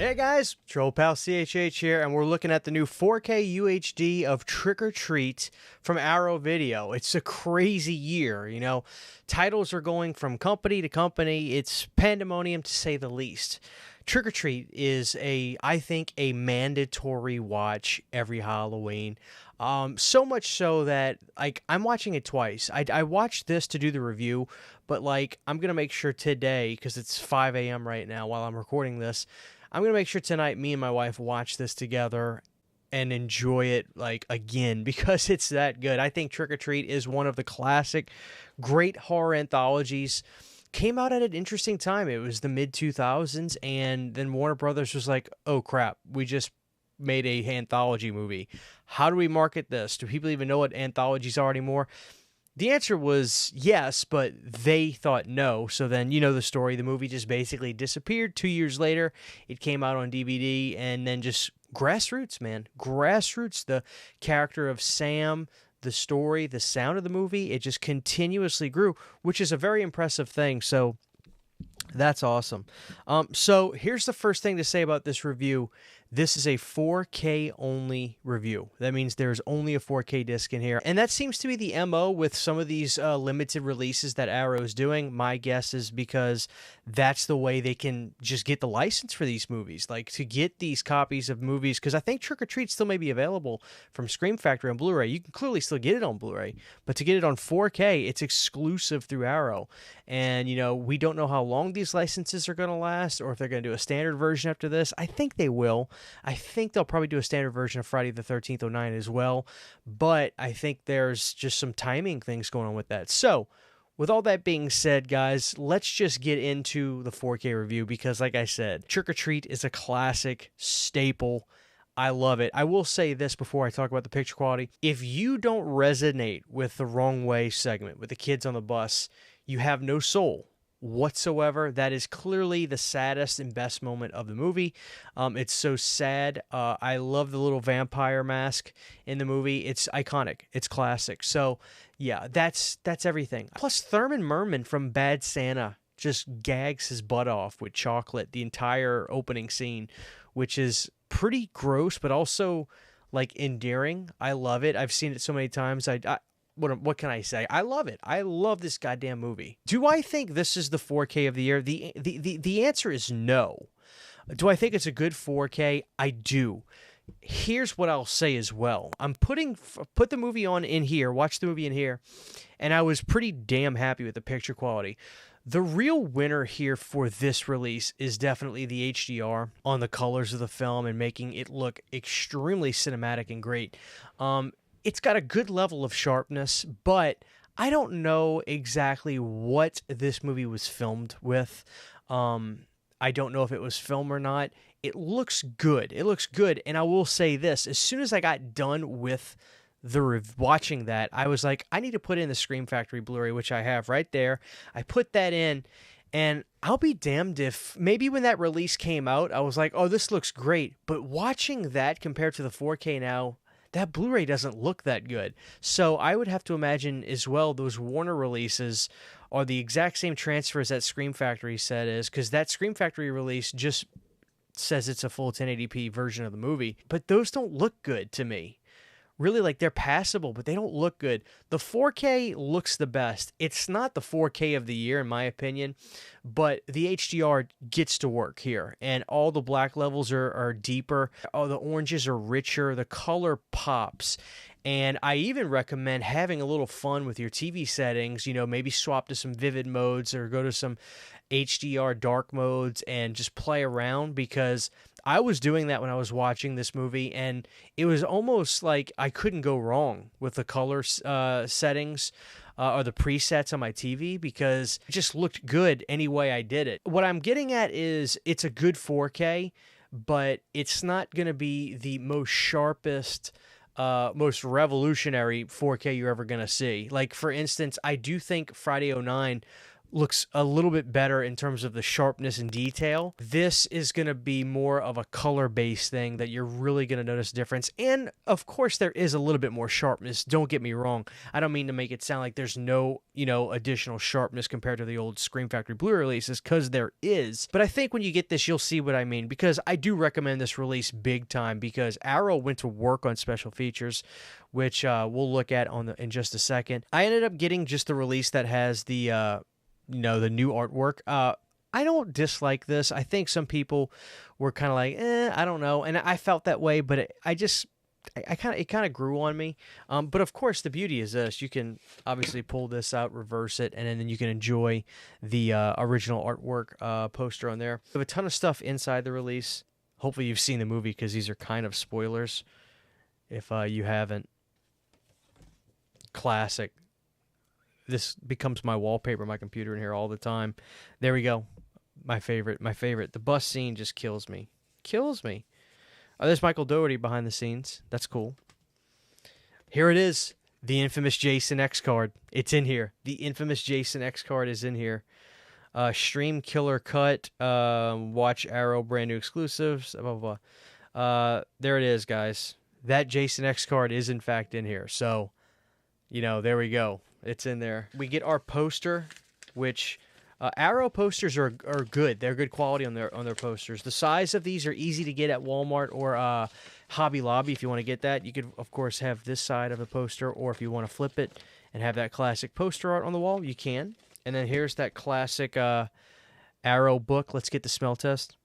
Hey guys, Troll Pal CHH here, and we're looking at the new 4K UHD of Trick or Treat from Arrow Video. It's a crazy year, you know. Titles are going from company to company. It's pandemonium to say the least. Trick or Treat is I think a mandatory watch every Halloween. So much so that I'm watching it twice. I watched this to do the review, but I'm gonna make sure today, because it's 5 a.m. right now while I'm recording this. I'm going to make sure tonight me and my wife watch this together and enjoy it again because it's that good. I think Trick or Treat is one of the classic great horror anthologies. Came out at an interesting time. It was the mid-2000s, and then Warner Brothers was like, oh crap, we just made a anthology movie. How do we market this? Do people even know what anthologies are anymore? The answer was yes, but they thought no. So then, you know the story. The movie just basically disappeared. 2 years later, it came out on DVD, and then just grassroots, man. Grassroots, the character of Sam, the story, the sound of the movie, it just continuously grew, which is a very impressive thing. So that's awesome. So here's the first thing to say about this review. This is a 4K only review. That means there's only a 4K disc in here. And that seems to be the MO with some of these limited releases that Arrow's doing. My guess is because that's the way they can just get the license for these movies. To get these copies of movies, because I think Trick or Treat still may be available from Scream Factory on Blu-ray. You can clearly still get it on Blu-ray. But to get it on 4K, it's exclusive through Arrow. And, we don't know how long these licenses are going to last or if they're going to do a standard version after this. I think they will. I think they'll probably do a standard version of Friday the 13th 09 as well, but I think there's just some timing things going on with that. So, with all that being said, guys, let's just get into the 4K review because, like I said, Trick or Treat is a classic staple. I love it. I will say this before I talk about the picture quality. If you don't resonate with the Wrong Way segment, with the kids on the bus, you have no soul whatsoever. That is clearly the saddest and best moment of the movie. It's so sad. I love the little vampire mask in the movie. It's iconic. It's classic. So yeah, that's everything. Plus Thurman Merman from Bad Santa just gags his butt off with chocolate the entire opening scene, which is pretty gross, but also endearing. I love it. I've seen it so many times. What can I say? I love it. I love this goddamn movie. Do I think this is the 4K of the year? The answer is no. Do I think it's a good 4K? I do. Here's what I'll say as well. I'm put the movie on in here, watch the movie in here, and I was pretty damn happy with the picture quality. The real winner here for this release is definitely the HDR on the colors of the film and making it look extremely cinematic and great. It's got a good level of sharpness, but I don't know exactly what this movie was filmed with. I don't know if it was film or not. It looks good. It looks good, and I will say this. As soon as I got done with watching that, I was like, I need to put in the Scream Factory Blu-ray, which I have right there. I put that in, and I'll be damned if maybe when that release came out, I was like, oh, this looks great. But watching that compared to the 4K now, that Blu-ray doesn't look that good. So I would have to imagine as well those Warner releases are the exact same transfers that Scream Factory said is, because that Scream Factory release just says it's a full 1080p version of the movie. But those don't look good to me. Really, they're passable, but they don't look good. The 4K looks the best. It's not the 4K of the year, in my opinion, but the HDR gets to work here, and all the black levels are deeper. All the oranges are richer. The color pops. And I even recommend having a little fun with your TV settings, maybe swap to some vivid modes or go to some HDR dark modes and just play around, because I was doing that when I was watching this movie, and it was almost like I couldn't go wrong with the color settings or the presets on my TV, because it just looked good any way I did it. What I'm getting at is it's a good 4K, but it's not going to be the most sharpest, most revolutionary 4K you're ever going to see. For instance, I do think Friday 09 looks a little bit better in terms of the sharpness and detail. This is going to be more of a color-based thing that you're really going to notice a difference. And, of course, there is a little bit more sharpness. Don't get me wrong. I don't mean to make it sound like there's no, additional sharpness compared to the old Scream Factory Blu-ray releases, because there is. But I think when you get this, you'll see what I mean, because I do recommend this release big time, because Arrow went to work on special features, which we'll look at in just a second. I ended up getting just the release that has the the new artwork. I don't dislike this. I think some people were kind of like, I don't know, and I felt that way, but it kind of grew on me. But of course, the beauty is this: you can obviously pull this out, reverse it, and then you can enjoy the original artwork poster on there. We have a ton of stuff inside the release. Hopefully, you've seen the movie, because these are kind of spoilers. If you haven't, classic. This becomes my wallpaper, my computer in here all the time. There we go. My favorite. The bus scene just kills me. Oh, there's Michael Dougherty behind the scenes. That's cool. Here it is. The infamous Jason X card. It's in here. The infamous Jason X card is in here. Stream Killer Cut. Watch Arrow brand new exclusives. Blah, blah, blah. There it is, guys. That Jason X card is in fact in here. So, there we go. It's in there. We get our poster, which Arrow posters are good. They're good quality on their posters. The size of these are easy to get at Walmart or Hobby Lobby if you want to get that. You could, of course, have this side of the poster, or if you want to flip it and have that classic poster art on the wall, you can. And then here's that classic Arrow book. Let's get the smell test.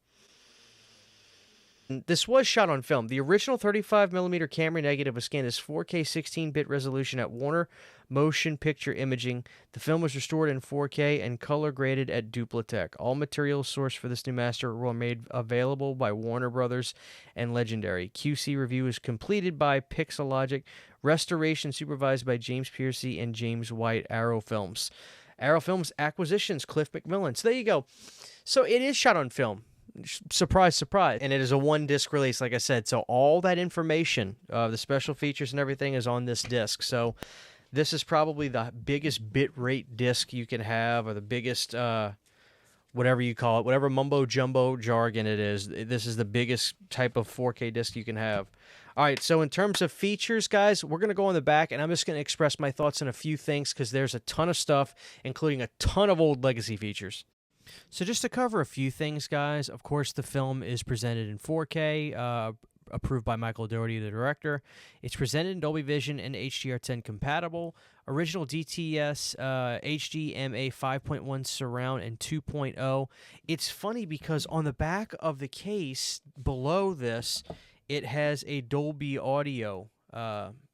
This was shot on film. The original 35mm camera negative was scanned as 4K 16-bit resolution at Warner Motion Picture Imaging. The film was restored in 4K and color graded at Duplatech. All materials sourced for this new master were made available by Warner Brothers and Legendary. QC review is completed by Pixelogic. Restoration supervised by James Piercy and James White. Arrow Films. Arrow Films acquisitions, Cliff McMillan. So there you go. So it is shot on film. Surprise, surprise. And it is a one-disc release, like I said. So all that information, the special features and everything, is on this disc. So this is probably the biggest bit-rate disc you can have, or the biggest, whatever you call it, whatever mumbo-jumbo jargon it is. This is the biggest type of 4K disc you can have. All right, so in terms of features, guys, we're going to go on the back, and I'm just going to express my thoughts on a few things, because there's a ton of stuff, including a ton of old legacy features. So just to cover a few things, guys, of course, the film is presented in 4K, approved by Michael Dougherty, the director. It's presented in Dolby Vision and HDR10 compatible. Original DTS, HDMA 5.1 surround and 2.0. It's funny because on the back of the case below this, it has a Dolby Audio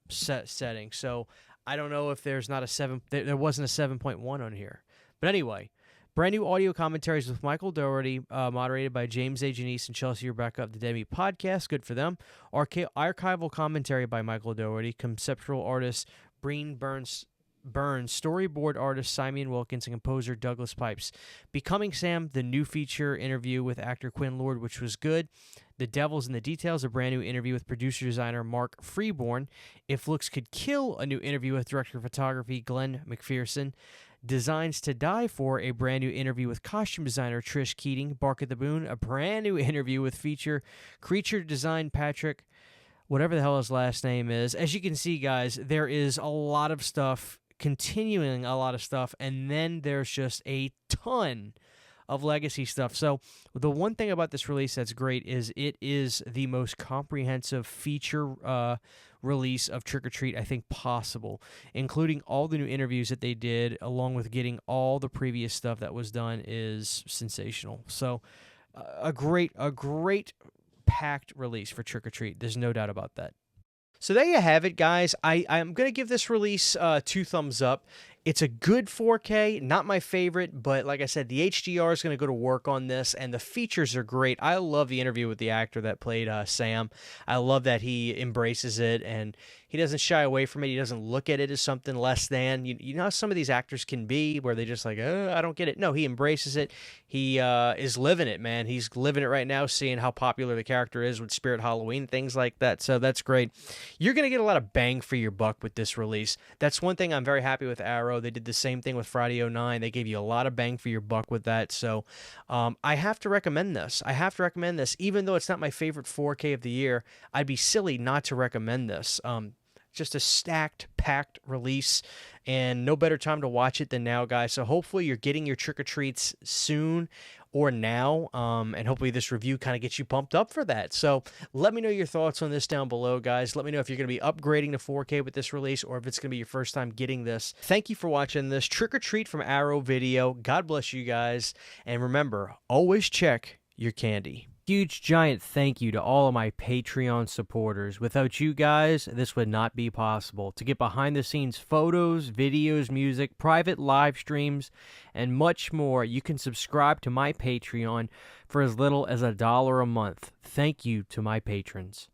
setting. So I don't know if there's not a 7. There wasn't a 7.1 on here. But anyway. Brand new audio commentaries with Michael Dougherty, moderated by James A. Janice and Chelsea Rebecca of the Demi Podcast. Good for them. Archival commentary by Michael Dougherty. Conceptual artist Breen Burns, storyboard artist Simon Wilkins, and composer Douglas Pipes. Becoming Sam, the new feature interview with actor Quinn Lord, which was good. The Devil's in the Details, a brand new interview with producer-designer Mark Freeborn. If Looks Could Kill, a new interview with director of photography Glenn McPherson. Designs to Die For, a brand new interview with costume designer Trish Keating. Bark at the Boon, a brand new interview with creature design Patrick, whatever the hell his last name is. As you can see, guys, there is a lot of stuff, continuing a lot of stuff, and then there's just a ton of legacy stuff. So the one thing about this release that's great is it is the most comprehensive feature release of Trick or Treat I think possible, including all the new interviews that they did, along with getting all the previous stuff that was done, is sensational. So a great packed release for Trick or Treat. There's no doubt about that. So there you have it, guys. I'm going to give this release 2 thumbs up. It's a good 4K, not my favorite, but like I said, the HDR is going to go to work on this, and the features are great. I love the interview with the actor that played Sam. I love that he embraces it, and he doesn't shy away from it. He doesn't look at it as something less than. You know how some of these actors can be, where they just like, I don't get it. No, he embraces it. He is living it, man. He's living it right now, seeing how popular the character is with Spirit Halloween, things like that. So that's great. You're going to get a lot of bang for your buck with this release. That's one thing I'm very happy with Arrow. Arrow. They did the same thing with Friday '09. They gave you a lot of bang for your buck with that. So I have to recommend this. Even though it's not my favorite 4K of the year, I'd be silly not to recommend this. Just a stacked, packed release, and no better time to watch it than now, guys. So hopefully you're getting your trick-or-treats soon or now, and hopefully this review kind of gets you pumped up for that. So let me know your thoughts on this down below, guys. Let me know if you're going to be upgrading to 4K with this release, or if it's going to be your first time getting this. Thank you for watching this trick-or-treat from Arrow Video. God bless you guys, and remember, always check your candy. Huge giant thank you to all of my Patreon supporters. Without you guys, this would not be possible. To get behind the scenes photos, videos, music, private live streams, and much more, you can subscribe to my Patreon for as little as $1 a month. Thank you to my patrons.